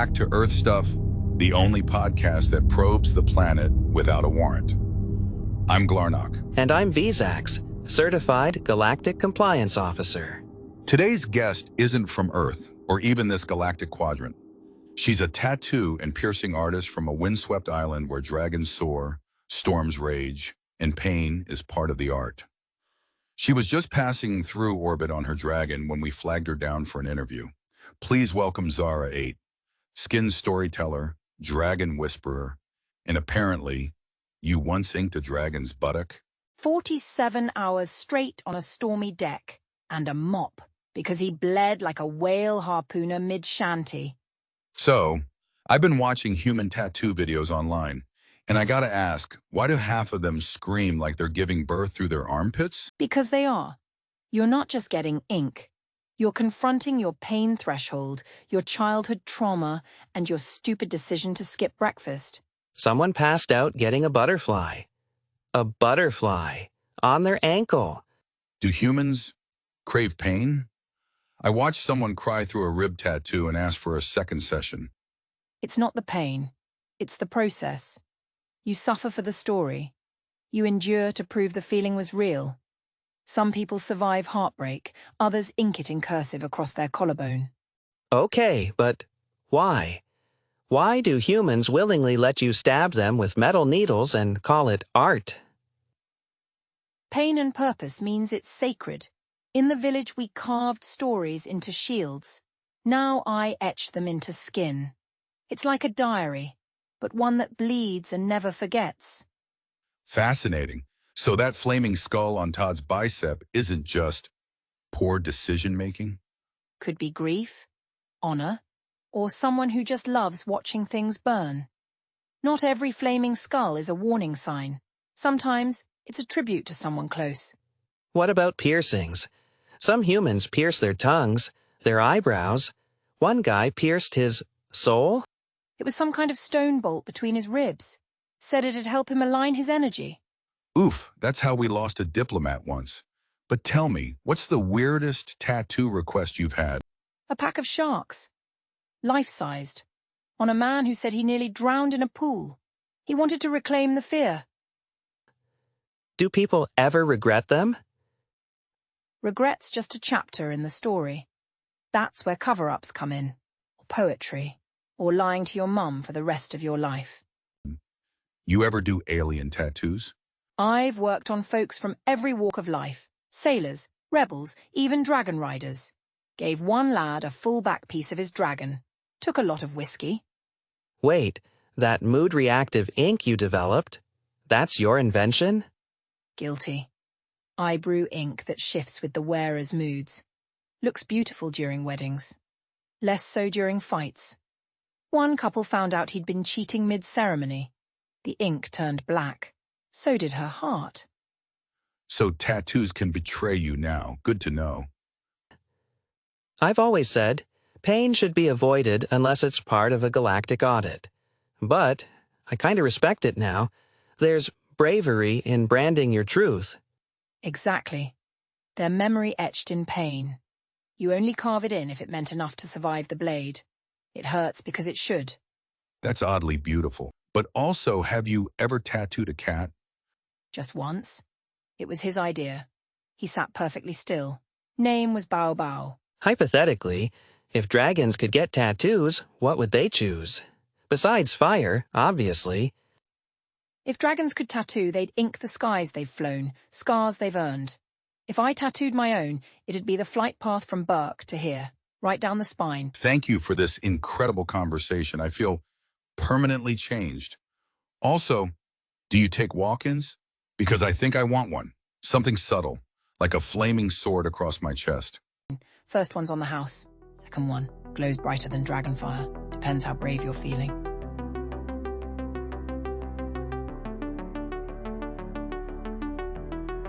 Back to Earth Stuff, the only podcast that probes the planet without a warrant. I'm Glarnok. And I'm Veezax, Certified Galactic Compliance Officer. Today's guest isn't from Earth, or even this galactic quadrant. She's a tattoo and piercing artist from a windswept island where dragons soar, storms rage, and pain is part of the art. She was just passing through orbit on her dragon when we flagged her down for an interview. Please welcome Zara 8, skin storyteller, dragon whisperer, and apparently, you once inked a dragon's buttock? 47 hours straight on a stormy deck, and a mop, because he bled like a whale harpooner mid-shanty. So, I've been watching human tattoo videos online, and I gotta ask, why do half of them scream like they're giving birth through their armpits? Because they are. You're not just getting ink. You're confronting your pain threshold, your childhood trauma, and your stupid decision to skip breakfast. Someone passed out getting a butterfly. A butterfly on their ankle. Do humans crave pain? I watched someone cry through a rib tattoo and ask for a second session. It's not the pain. It's the process. You suffer for the story. You endure to prove the feeling was real. Some people survive heartbreak, others ink it in cursive across their collarbone. Okay, but why? Why do humans willingly let you stab them with metal needles and call it art? Pain and purpose means it's sacred. In the village we carved stories into shields. Now I etch them into skin. It's like a diary, but one that bleeds and never forgets. Fascinating. So that flaming skull on Todd's bicep isn't just poor decision-making? Could be grief, honor, or someone who just loves watching things burn. Not every flaming skull is a warning sign. Sometimes it's a tribute to someone close. What about piercings? Some humans pierce their tongues, their eyebrows. One guy pierced his soul? It was some kind of stone bolt between his ribs. Said it'd help him align his energy. Oof, that's how we lost a diplomat once. But tell me, what's the weirdest tattoo request you've had? A pack of sharks. Life-sized. On a man who said he nearly drowned in a pool. He wanted to reclaim the fear. Do people ever regret them? Regret's just a chapter in the story. That's where cover-ups come in. Or poetry. Or lying to your mum for the rest of your life. You ever do alien tattoos? I've worked on folks from every walk of life. Sailors, rebels, even dragon riders. Gave one lad a full back piece of his dragon. Took a lot of whiskey. Wait, that mood-reactive ink you developed? That's your invention? Guilty. I brew ink that shifts with the wearer's moods. Looks beautiful during weddings. Less so during fights. One couple found out he'd been cheating mid-ceremony. The ink turned black. So did her heart. So tattoos can betray you now. Good to know. I've always said, pain should be avoided unless it's part of a galactic audit. But I kind of respect it now. There's bravery in branding your truth. Exactly. Their memory etched in pain. You only carve it in if it meant enough to survive the blade. It hurts because it should. That's oddly beautiful. But also, have you ever tattooed a cat? Just once. It was his idea. He sat perfectly still. Name was Bao Bao. Hypothetically, if dragons could get tattoos, what would they choose? Besides fire, obviously. If dragons could tattoo, they'd ink the skies they've flown, scars they've earned. If I tattooed my own, it'd be the flight path from Burke to here, right down the spine. Thank you for this incredible conversation. I feel permanently changed. Also, do you take walk-ins? Because I think I want one. Something subtle, like a flaming sword across my chest. First one's on the house. Second one glows brighter than dragonfire. Depends how brave you're feeling.